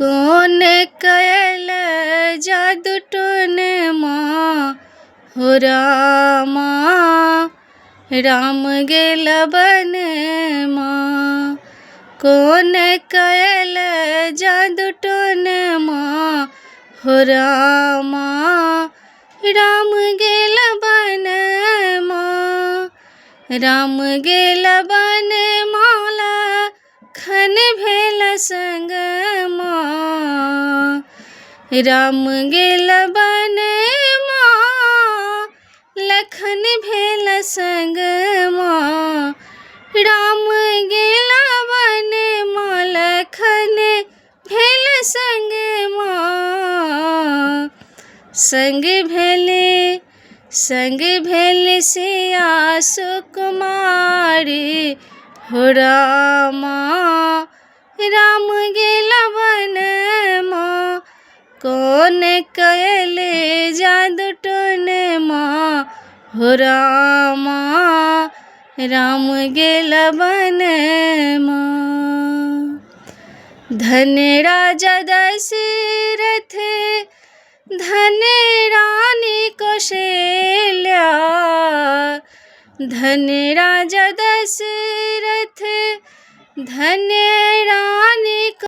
कौन कयल जादू टोने माँ हो रामा, राम गेल बन माँ। कौन कयल जादू टोने माँ हो रामा, राम गेल बन माँ। राम गेल बन माला खन भेल संग माँ। राम गेल बन माँ लखन भेल संग माँ। राम गेल बन माँ लखन भेल संग माँ। संग भेल सिया सुकुमारी हो रामा, राम गेल बन माँ। कौन कयल जादू टोने माँ हो रामा, राम गेल बन माँ। धन राजा दशरथ धन रानी कौशल्या। धन राजा दशरथ धन रानी